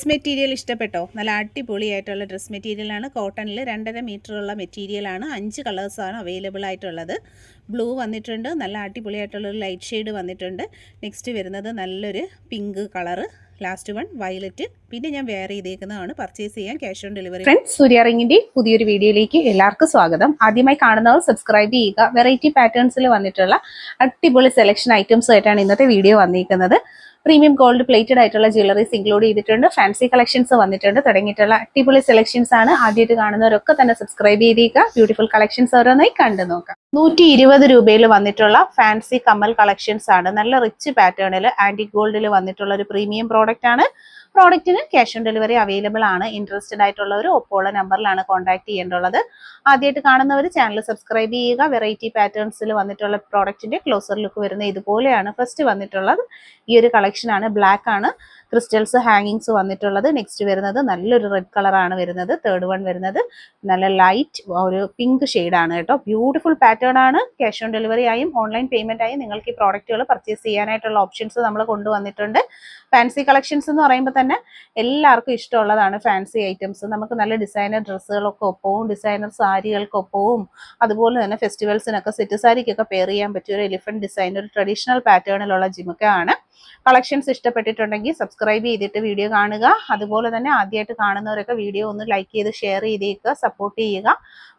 Material ഇഷ്ടപ്പെട്ടോ? നല്ല അടിപൊളിയായിട്ടുള്ള ഡ്രസ് മെറ്റീരിയലാണ്. കോട്ടണിൽ 2.5 മീറ്ററുള്ള മെറ്റീരിയലാണ്. 5 കളേഴ്സാണ് അവൈലബിൾ ആയിട്ടുള്ളത്. ബ്ലൂ വന്നിട്ടുണ്ട്, നല്ല അടിപൊളിയായിട്ടുള്ളൊരു ലൈറ്റ് ഷെയ്ഡ് വന്നിട്ടുണ്ട്. നെക്സ്റ്റ് വരുന്നത് നല്ലൊരു pink colour, last one violet. പിന്നെ ഞാൻ വെയർ ചെയ്തേക്കുന്നതാണ്. പർച്ചേസ് ചെയ്യാൻ ക്യാഷ് ഓൺ ഡെലിവറി. ഫ്രണ്ട്സ്, സൂര്യ റിങ്ങിന്റെ പുതിയൊരു വീഡിയോയിലേക്ക് എല്ലാവർക്കും സ്വാഗതം. ആദ്യമായി കാണുന്നവർ സബ്സ്ക്രൈബ് ചെയ്യുക. വെറൈറ്റി പാറ്റേൺസിൽ വന്നിട്ടുള്ള അടിപൊളി സെലക്ഷൻ ഐറ്റംസ് ആയിട്ടാണ് ഇന്നത്തെ വീഡിയോ വന്നിരിക്കുന്നത്. പ്രീമിയം ഗോൾഡ് പ്ലേറ്റഡ് ആയിട്ടുള്ള ജ്വല്ലറീസ് ഇൻക്ലൂഡ് ചെയ്തിട്ടുണ്ട്. ഫാൻസി കളക്ഷൻസ് വന്നിട്ടുണ്ട്. തുടങ്ങിയിട്ടുള്ള അടിപൊളി സെലക്ഷൻസ് ആണ്. ആദ്യമായിട്ട് കാണുന്നവരൊക്കെ തന്നെ സബ്സ്ക്രൈബ് ചെയ്തേക്കുക. ബ്യൂട്ടിഫുൾ കളക്ഷൻസ് ഓരോന്നായി കണ്ടു നോക്കാം. 120 രൂപയിൽ വന്നിട്ടുള്ള ഫാൻസി കമ്മൽ കളക്ഷൻസ് ആണ്. നല്ല റിച്ച് പാറ്റേണിൽ ആന്റിക് ഗോൾഡിൽ വന്നിട്ടുള്ള ഒരു പ്രീമിയം പ്രോഡക്റ്റ് ആണ്. പ്രോഡക്റ്റിന് ക്യാഷ് ഓൺ ഡെലിവറി അവൈലബിൾ ആണ്. ഇൻട്രസ്റ്റഡ് ആയിട്ടുള്ളവർ ഒപ്പോള നമ്പറിലാണ് കോൺടാക്ട് ചെയ്യേണ്ടുള്ളത്. ആദ്യമായിട്ട് കാണുന്നവർ ചാനൽ സബ്സ്ക്രൈബ് ചെയ്യുക. വെറൈറ്റി പാറ്റേൺസിൽ വന്നിട്ടുള്ള പ്രോഡക്റ്റിന്റെ ക്ലോസർ ലുക്ക് വരുന്ന ഇതുപോലെയാണ്. ഫസ്റ്റ് വന്നിട്ടുള്ളത് ഈ ഒരു കളക്ഷൻ ആണ്. ബ്ലാക്ക് ആണ്, ക്രിസ്റ്റൽസ് ഹാങ്ങിങ്സ് വന്നിട്ടുള്ളത്. നെക്സ്റ്റ് വരുന്നത് നല്ലൊരു റെഡ് കളറാണ് വരുന്നത്. തേർഡ് വൺ വരുന്നത് നല്ല ലൈറ്റ് ഒരു പിങ്ക് ഷെയ്ഡാണ് കേട്ടോ. ബ്യൂട്ടിഫുൾ പാറ്റേൺ ആണ്. ക്യാഷ് ഓൺ ഡെലിവറി ആയും ഓൺലൈൻ പേയ്മെന്റ് ആയും നിങ്ങൾക്ക് ഈ പ്രോഡക്റ്റുകൾ പർച്ചേസ് ചെയ്യാനായിട്ടുള്ള ഓപ്ഷൻസ് നമ്മൾ കൊണ്ടുവന്നിട്ടുണ്ട്. ഫാൻസി കളക്ഷൻസ് എന്ന് പറയുമ്പോൾ തന്നെ എല്ലാവർക്കും ഇഷ്ടമുള്ളതാണ് ഫാൻസി ഐറ്റംസ്. നമുക്ക് നല്ല ഡിസൈനർ ഡ്രസ്സുകളൊക്കെ ഒപ്പവും ഡിസൈനർ സാരികൾക്കൊപ്പവും അതുപോലെ തന്നെ ഫെസ്റ്റിവൽസിനൊക്കെ സെറ്റ് സാരിക്കൊക്കെ പെയർ ചെയ്യാൻ പറ്റിയ ഒരു എലിഫന്റ് ഡിസൈൻ, ഒരു ട്രഡീഷണൽ പാറ്റേണിലുള്ള ജിമുക്ക ആണ്. കളക്ഷൻസ് ഇഷ്ടപ്പെട്ടിട്ടുണ്ടെങ്കിൽ സബ്സ്ക്രൈബ് ചെയ്തിട്ട് വീഡിയോ കാണുക. അതുപോലെ തന്നെ ആദ്യമായിട്ട് കാണുന്നവരൊക്കെ വീഡിയോ ഒന്ന് ലൈക്ക് ചെയ്ത് ഷെയർ ചെയ്തേക്കുക, സപ്പോർട്ട് ചെയ്യുക.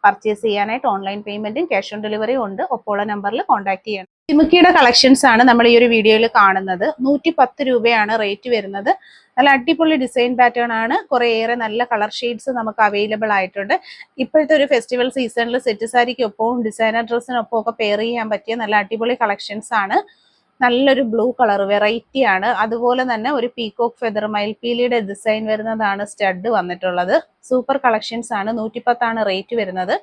പർച്ചേസ് ചെയ്യാനായിട്ട് ഓൺലൈൻ പേയ്മെന്റും ക്യാഷ് ഓൺ ഡെലിവറിയും ഉണ്ട്. ഒപ്പമുള്ള നമ്പറിൽ കോൺടാക്ട് ചെയ്യണം. ജിമുക്കിയുടെ കളക്ഷൻസ് ആണ് നമ്മൾ ഈ ഒരു വീഡിയോയിൽ കാണുന്നത്. 110 രൂപയാണ് റേറ്റ് വരുന്നത്. നല്ല അടിപൊളി ഡിസൈൻ പാറ്റേൺ ആണ്. കുറേയേറെ നല്ല കളർ ഷെയ്ഡ്സ് നമുക്ക് അവൈലബിൾ ആയിട്ടുണ്ട്. ഇപ്പോഴത്തെ ഒരു ഫെസ്റ്റിവൽ സീസണിൽ സെറ്റ് സാരിക്കൊപ്പവും ഡിസൈനർ ഡ്രസ്സിനൊപ്പം ഒക്കെ പെയർ ചെയ്യാൻ പറ്റിയ നല്ല അടിപൊളി കളക്ഷൻസ് ആണ്. നല്ലൊരു ബ്ലൂ കളർ വെറൈറ്റി ആണ്. അതുപോലെ തന്നെ ഒരു പീകോക്ക് ഫെദർ മയിൽപീലിയുടെ ഡിസൈൻ വരുന്നതാണ് സ്റ്റഡ് വന്നിട്ടുള്ളത്. സൂപ്പർ കളക്ഷൻസ് ആണ്. 110 ആണ് റേറ്റ് വരുന്നത്.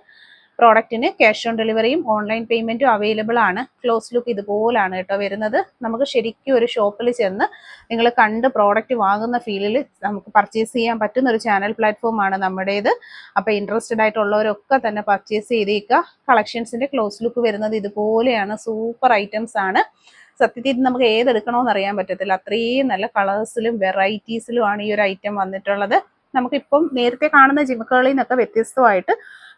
പ്രോഡക്റ്റിന് ക്യാഷ് ഓൺ ഡെലിവറിയും ഓൺലൈൻ പേയ്മെന്റും അവൈലബിൾ ആണ്. ക്ലോസ് ലുക്ക് ഇതുപോലാണ് കേട്ടോ വരുന്നത്. നമുക്ക് ശരിക്കും ഒരു ഷോപ്പിൽ ചെന്ന് നിങ്ങൾ കണ്ട് പ്രോഡക്റ്റ് വാങ്ങുന്ന ഫീലിൽ നമുക്ക് പർച്ചേസ് ചെയ്യാൻ പറ്റുന്ന ഒരു ചാനൽ പ്ലാറ്റ്ഫോം ആണ് നമ്മുടേത്. അപ്പോൾ ഇൻട്രസ്റ്റഡ് ആയിട്ടുള്ളവരൊക്കെ തന്നെ പർച്ചേസ് ചെയ്തേക്കുക. കളക്ഷൻസിന്റെ ക്ലോസ് ലുക്ക് വരുന്നത് ഇതുപോലെയാണ്. സൂപ്പർ ഐറ്റംസ് ആണ്. സത്യത്തിൽ നമുക്ക് ഏതെടുക്കണമെന്ന് അറിയാൻ പറ്റത്തില്ല. അത്രയും നല്ല കളേഴ്സിലും വെറൈറ്റീസിലും ആണ് ഈ ഒരു ഐറ്റം വന്നിട്ടുള്ളത്. നമുക്കിപ്പം നേരത്തെ കാണുന്ന ജിമുക്കുകളിൽ നിന്നൊക്കെ വ്യത്യസ്തമായിട്ട്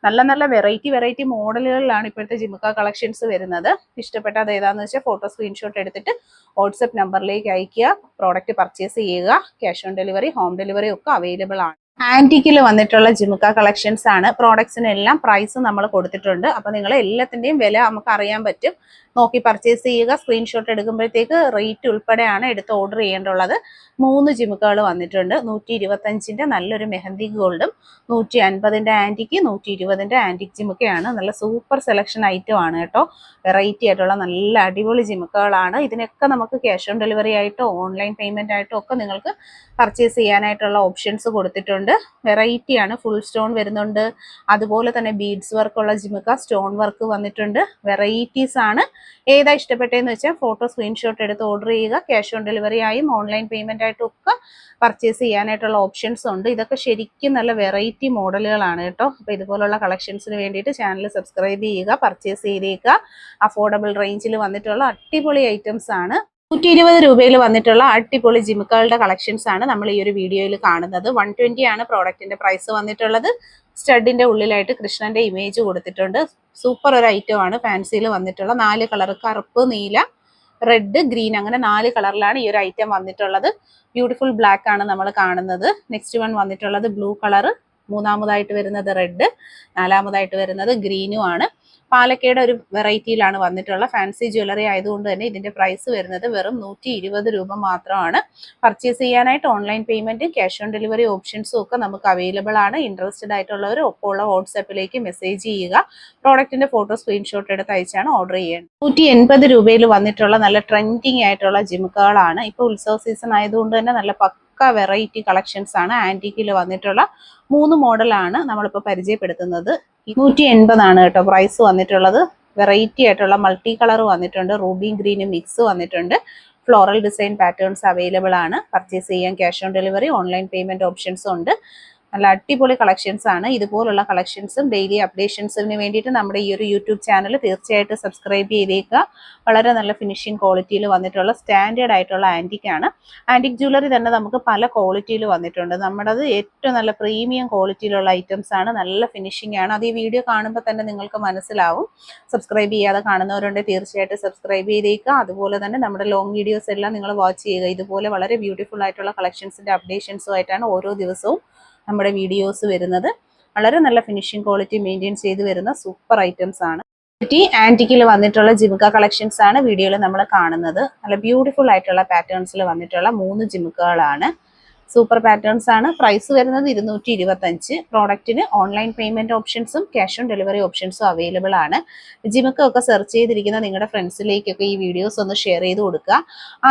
നല്ല നല്ല വെറൈറ്റി മോഡലുകളിലാണ് ഇപ്പോഴത്തെ ജിമുക്ക കളക്ഷൻസ് വരുന്നത്. ഇഷ്ടപ്പെട്ടത് ഏതാണെന്ന് വെച്ചാൽ ഫോട്ടോ സ്ക്രീൻഷോട്ട് എടുത്തിട്ട് വാട്സ്ആപ്പ് നമ്പറിലേക്ക് അയക്കുക. പ്രോഡക്റ്റ് പർച്ചേസ് ചെയ്യുക. Cash on delivery, home delivery ഒക്കെ അവൈലബിൾ ആണ്. ആന്റിക്കിൽ വന്നിട്ടുള്ള ജിമുക്ക കളക്ഷൻസ് ആണ്. പ്രോഡക്ട്സിനെല്ലാം പ്രൈസ് നമ്മൾ കൊടുത്തിട്ടുണ്ട്. അപ്പൊ നിങ്ങൾ എല്ലാത്തിന്റെയും വില നമുക്ക് അറിയാൻ പറ്റും. നോക്കി പർച്ചേസ് ചെയ്യുക. സ്ക്രീൻഷോട്ട് എടുക്കുമ്പോഴത്തേക്ക് റേറ്റ് ഉൾപ്പെടെയാണ് എടുത്ത് ഓർഡർ ചെയ്യേണ്ടുള്ളത്. 3 ജിമുക്കകൾ വന്നിട്ടുണ്ട്. 125ന്റെ നല്ലൊരു മെഹന്തി ഗോൾഡും 150ന്റെ ആന്റിക്ക് 120ന്റെ ആന്റിക് ജിമുക്കയാണ്. നല്ല സൂപ്പർ സെലക്ഷൻ ഐറ്റം ആണ് കേട്ടോ. വെറൈറ്റി ആയിട്ടുള്ള നല്ല അടിപൊളി ജിമുക്കകളാണ്. ഇതിനൊക്കെ നമുക്ക് ക്യാഷ് ഓൺ ഡെലിവറി ആയിട്ടോ ഓൺലൈൻ പേയ്മെന്റ് ആയിട്ടോ ഒക്കെ നിങ്ങൾക്ക് പർച്ചേസ് ചെയ്യാനായിട്ടുള്ള ഓപ്ഷൻസ് കൊടുത്തിട്ടുണ്ട്. വെറൈറ്റി ആണ്. ഫുൾ സ്റ്റോൺ വരുന്നുണ്ട്. അതുപോലെ തന്നെ ബീഡ്സ് വർക്കുള്ള ജിമുക്ക, സ്റ്റോൺ വർക്ക് വന്നിട്ടുണ്ട്. വെറൈറ്റീസ് ആണ്. ഏതാ ഇഷ്ടപ്പെട്ടതെന്ന് വെച്ചാൽ ഫോട്ടോ സ്ക്രീൻഷോട്ട് എടുത്ത് ഓർഡർ ചെയ്യുക. ക്യാഷ് ഓൺ ഡെലിവറി ആയും ഓൺലൈൻ പേയ്മെന്റ് ആയിട്ടും ഒക്കെ പർച്ചേസ് ചെയ്യാനായിട്ടുള്ള ഓപ്ഷൻസ് ഉണ്ട്. ഇതൊക്കെ ശരിക്കും നല്ല വെറൈറ്റി മോഡലുകളാണ് കേട്ടോ. അപ്പോൾ ഇതുപോലുള്ള കളക്ഷൻസിന് വേണ്ടിയിട്ട് ചാനൽ സബ്സ്ക്രൈബ് ചെയ്യുക, പർച്ചേസ് ചെയ്തേക്കുക. അഫോർഡബിൾ റേഞ്ചിൽ വന്നിട്ടുള്ള അടിപൊളി ഐറ്റംസ് ആണ്. 120 രൂപയിൽ വന്നിട്ടുള്ള അടിപൊളി ജിമുക്കളുടെ കളക്ഷൻസ് ആണ് നമ്മൾ ഈ ഒരു വീഡിയോയിൽ കാണുന്നത്. 120 ആണ് പ്രോഡക്റ്റിന്റെ പ്രൈസ് വന്നിട്ടുള്ളത്. സ്റ്റഡിന്റെ ഉള്ളിലായിട്ട് കൃഷ്ണന്റെ ഇമേജ് കൊടുത്തിട്ടുണ്ട്. സൂപ്പർ ഒരു ഐറ്റം ആണ്. ഫാൻസിയിൽ വന്നിട്ടുള്ള 4 കളർ, കറുപ്പ്, നീല, റെഡ്, ഗ്രീൻ, അങ്ങനെ 4 കളറിലാണ് ഈ ഒരു ഐറ്റം വന്നിട്ടുള്ളത്. ബ്യൂട്ടിഫുൾ ബ്ലാക്ക് ആണ് നമ്മൾ കാണുന്നത്. നെക്സ്റ്റ് വൺ വന്നിട്ടുള്ളത് ബ്ലൂ കളർ, മൂന്നാമതായിട്ട് വരുന്നത് റെഡ്, നാലാമതായിട്ട് വരുന്നത് ഗ്രീനും ആണ്. പാലക്കയുടെ ഒരു വെറൈറ്റിയിലാണ് വന്നിട്ടുള്ള ഫാൻസി ജ്വല്ലറി ആയതുകൊണ്ട് തന്നെ ഇതിന്റെ പ്രൈസ് വരുന്നത് വെറും 120 രൂപ മാത്രമാണ്. പർച്ചേസ് ചെയ്യാനായിട്ട് online payment cash on delivery ഓപ്ഷൻസും ഒക്കെ നമുക്ക് അവൈലബിൾ ആണ്. ഇൻട്രസ്റ്റഡ് ആയിട്ടുള്ളവർ ഒപ്പമുള്ള വാട്സാപ്പിലേക്ക് മെസ്സേജ് ചെയ്യുക. പ്രോഡക്റ്റിന്റെ ഫോട്ടോ സ്ക്രീൻഷോട്ട് എടുത്ത് അയച്ചാണ് ഓർഡർ ചെയ്യേണ്ടത്. 180 രൂപയിൽ വന്നിട്ടുള്ള നല്ല ട്രെൻഡിങ് ആയിട്ടുള്ള ജിമുക്കകളാണ്. ഇപ്പോൾ ഉത്സവ സീസൺ ആയതുകൊണ്ട് തന്നെ നല്ല വെറൈറ്റി കളക്ഷൻസ് ആണ്. ആന്റിക്കിൽ വന്നിട്ടുള്ള 3 മോഡലാണ് നമ്മളിപ്പോൾ പരിചയപ്പെടുത്തുന്നത്. 180 ആണ് കേട്ടോ പ്രൈസ് വന്നിട്ടുള്ളത്. വെറൈറ്റി ആയിട്ടുള്ള മൾട്ടി കളർ വന്നിട്ടുണ്ട്. റൂബി ഗ്രീനും മിക്സ് വന്നിട്ടുണ്ട്. ഫ്ലോറൽ ഡിസൈൻ പാറ്റേൺസ് അവൈലബിൾ ആണ്. പർച്ചേസ് ചെയ്യാൻ cash on delivery online payment options ഉണ്ട്. നല്ല അടിപൊളി കളക്ഷൻസ് ആണ്. ഇതുപോലുള്ള കളക്ഷൻസും ഡെയിലി അപ്ഡേഷൻസിന് വേണ്ടിയിട്ട് നമ്മുടെ ഈ ഒരു യൂട്യൂബ് ചാനൽ തീർച്ചയായിട്ടും സബ്സ്ക്രൈബ് ചെയ്തേക്കുക. വളരെ നല്ല ഫിനിഷിംഗ് ക്വാളിറ്റിയിൽ വന്നിട്ടുള്ള സ്റ്റാൻഡേർഡ് ആയിട്ടുള്ള ആൻറ്റിക് ആണ്. ആൻറ്റിക് ജ്വല്ലറി തന്നെ നമുക്ക് പല ക്വാളിറ്റിയിൽ വന്നിട്ടുണ്ട്. നമ്മുടേത് ഏറ്റവും നല്ല പ്രീമിയം ക്വാളിറ്റിയിലുള്ള ഐറ്റംസ് ആണ്. നല്ല ഫിനിഷിംഗ് ആണ്. അത് ഈ വീഡിയോ കാണുമ്പോൾ തന്നെ നിങ്ങൾക്ക് മനസ്സിലാവും. സബ്സ്ക്രൈബ് ചെയ്യാതെ കാണുന്നവരുണ്ടെങ്കിൽ തീർച്ചയായിട്ടും സബ്സ്ക്രൈബ് ചെയ്തേക്കുക. അതുപോലെ തന്നെ നമ്മുടെ ലോങ് വീഡിയോസ് എല്ലാം നിങ്ങൾ വാച്ച് ചെയ്യുക. ഇതുപോലെ വളരെ ബ്യൂട്ടിഫുൾ ആയിട്ടുള്ള കളക്ഷൻസിൻ്റെ അപ്ഡേഷൻസുമായിട്ടാണ് ഓരോ ദിവസവും നമ്മുടെ വീഡിയോസ് വരുന്നത്. വളരെ നല്ല ഫിനിഷിംഗ് ക്വാളിറ്റി മെയിൻറ്റെയിൻ ചെയ്ത് വരുന്ന സൂപ്പർ ഐറ്റംസ് ആണ്. ആന്റിക്കിൽ വന്നിട്ടുള്ള ജിമിക്ക കളക്ഷൻസ് ആണ് വീഡിയോയിൽ നമ്മൾ കാണുന്നത്. നല്ല ബ്യൂട്ടിഫുൾ ആയിട്ടുള്ള പാറ്റേൺസിൽ വന്നിട്ടുള്ള 3 ജിമിക്കുകളാണ്. സൂപ്പർ പാറ്റേൺസ് ആണ്. പ്രൈസ് വരുന്നത് 225. പ്രോഡക്റ്റിന് ഓൺലൈൻ പേയ്മെന്റ് ഓപ്ഷൻസും ക്യാഷ് ഓൺ ഡെലിവറി ഓപ്ഷൻസും അവൈലബിൾ ആണ്. ജിമിക്കൊക്കെ സെർച്ച് ചെയ്തിരിക്കുന്ന നിങ്ങളുടെ ഫ്രണ്ട്സിലേക്കൊക്കെ ഈ വീഡിയോസ് ഒന്ന് ഷെയർ ചെയ്ത് കൊടുക്കുക.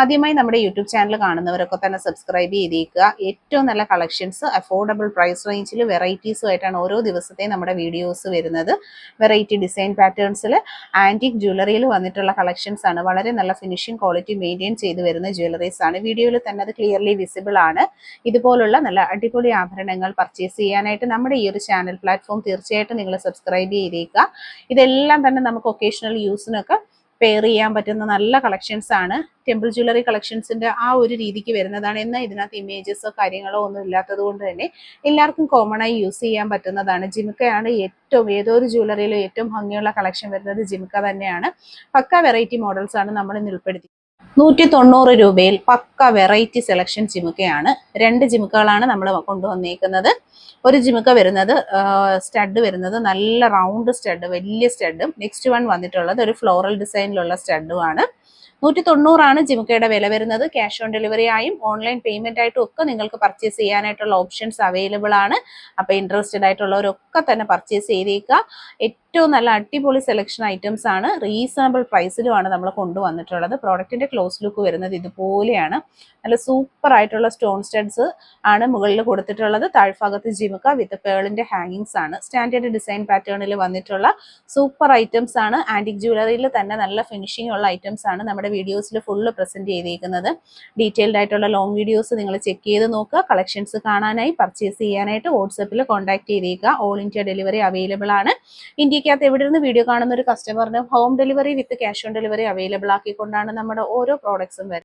ആദ്യമായി നമ്മുടെ യൂട്യൂബ് ചാനൽ കാണുന്നവരൊക്കെ തന്നെ സബ്സ്ക്രൈബ് ചെയ്തേക്കുക. ഏറ്റവും നല്ല കളക്ഷൻസ് അഫോർഡബിൾ പ്രൈസ് റേഞ്ചിൽ വെറൈറ്റീസും ആയിട്ടാണ് ഓരോ ദിവസത്തെയും നമ്മുടെ വീഡിയോസ് വരുന്നത്. വെറൈറ്റി ഡിസൈൻ പാറ്റേൺസിൽ ആന്റിക് ജ്വല്ലറിയിൽ വന്നിട്ടുള്ള കളക്ഷൻസ് ആണ്. വളരെ നല്ല ഫിനിഷിംഗ് ക്വാളിറ്റി മെയിൻറ്റെയിൻ ചെയ്ത് വരുന്ന ജ്വല്ലറീസ് ആണ്. വീഡിയോയിൽ തന്നെ അത് ക്ലിയർലി വിസിബിൾ ആണ്. ഇതുപോലുള്ള നല്ല അടിപൊളി ആഭരണങ്ങൾ പർച്ചേസ് ചെയ്യാനായിട്ട് നമ്മുടെ ഈ ഒരു ചാനൽ പ്ലാറ്റ്ഫോം തീർച്ചയായിട്ടും നിങ്ങൾ സബ്സ്ക്രൈബ് ചെയ്തേക്കുക. ഇതെല്ലാം തന്നെ നമുക്ക് ഒക്കേഷണൽ യൂസിനൊക്കെ പെയർ ചെയ്യാൻ പറ്റുന്ന നല്ല കളക്ഷൻസ് ആണ്. ടെമ്പിൾ ജ്വല്ലറി കളക്ഷൻസിന്റെ ആ ഒരു രീതിക്ക് വരുന്നതാണ്. എന്നാൽ ഇതിനകത്ത് ഇമേജസോ കാര്യങ്ങളോ ഒന്നും ഇല്ലാത്തത് കൊണ്ട് തന്നെ എല്ലാവർക്കും കോമൺ ആയി യൂസ് ചെയ്യാൻ പറ്റുന്നതാണ്. ജിമിക്കയാണ് ഏതൊരു ജ്വല്ലറിയിലും ഏറ്റവും ഭംഗിയുള്ള കളക്ഷൻ വരുന്നത് ജിമിക്ക തന്നെയാണ്. പക്ക വെറൈറ്റി മോഡൽസ് ആണ് നമ്മൾ ഇന്ന് ഉൾപ്പെടുത്തി 190 രൂപയിൽ പക്ക വെറൈറ്റി സെലക്ഷൻ ജിമിക്കയാണ്. 2 ജിമിക്കകളാണ് നമ്മൾ കൊണ്ടുവന്നേക്കുന്നത്. ഒരു ജിമിക്ക വരുന്നത് സ്റ്റഡ് വരുന്നത് നല്ല റൗണ്ട് സ്റ്റഡ്, വലിയ സ്റ്റഡും. നെക്സ്റ്റ് വൺ വന്നിട്ടുള്ളത് ഒരു ഫ്ലോറൽ ഡിസൈനിലുള്ള സ്റ്റഡുമാണ്. 190 ജിമിക്കയുടെ വില വരുന്നത്. ക്യാഷ് ഓൺ ഡെലിവറി ആയും ഓൺലൈൻ പേയ്മെന്റ് ആയിട്ടും ഒക്കെ നിങ്ങൾക്ക് പർച്ചേസ് ചെയ്യാനായിട്ടുള്ള ഓപ്ഷൻസ് അവൈലബിൾ ആണ്. അപ്പോൾ ഇൻട്രസ്റ്റഡ് ആയിട്ടുള്ളവരൊക്കെ തന്നെ പർച്ചേസ് ചെയ്തേക്കുക. ഏറ്റവും നല്ല അടിപൊളി സെലക്ഷൻ ഐറ്റംസ് ആണ്. റീസണബിൾ പ്രൈസിലുമാണ് നമ്മൾ കൊണ്ടുവന്നിട്ടുള്ളത്. പ്രോഡക്റ്റിന്റെ ക്ലോസ് ലുക്ക് വരുന്നത് ഇതുപോലെയാണ്. നല്ല സൂപ്പർ ആയിട്ടുള്ള സ്റ്റോൺ സ്റ്റഡ്സ് ആണ് മുകളിൽ കൊടുത്തിട്ടുള്ളത്. താഴ്ഭാഗത്ത് ജിമിക്ക വിത്ത് പേളിന്റെ ഹാങ്ങിങ്സ് ആണ്. സ്റ്റാൻഡേർഡ് ഡിസൈൻ പാറ്റേണിൽ വന്നിട്ടുള്ള സൂപ്പർ ഐറ്റംസ് ആണ്. ആന്റിക് ജ്വല്ലറിയിൽ തന്നെ നല്ല ഫിനിഷിംഗ് ഉള്ള ഐറ്റംസ് ആണ് നമ്മുടെ വീഡിയോസിൽ ഫുള്ള് പ്രസന്റ് ചെയ്തേക്കുന്നത്. ഡീറ്റെയിൽഡ് ആയിട്ടുള്ള ലോങ് വീഡിയോസ് നിങ്ങൾ ചെക്ക് ചെയ്ത് നോക്കുക. കളക്ഷൻസ് കാണാനായി പർച്ചേസ് ചെയ്യാനായിട്ട് വാട്സപ്പിൽ കോൺടാക്ട് ചെയ്തേക്കുക. ഓൾ ഇന്ത്യ ഡെലിവറി അവൈലബിൾ ആണ്. ഇന്ത്യക്കകത്ത് എവിടെ നിന്ന് വീഡിയോ കാണുന്ന ഒരു കസ്റ്റമറിന് home delivery with cash on delivery available ആക്കിക്കൊണ്ടാണ് നമ്മുടെ ഓരോ പ്രോഡക്ട്സും വരുന്നത്.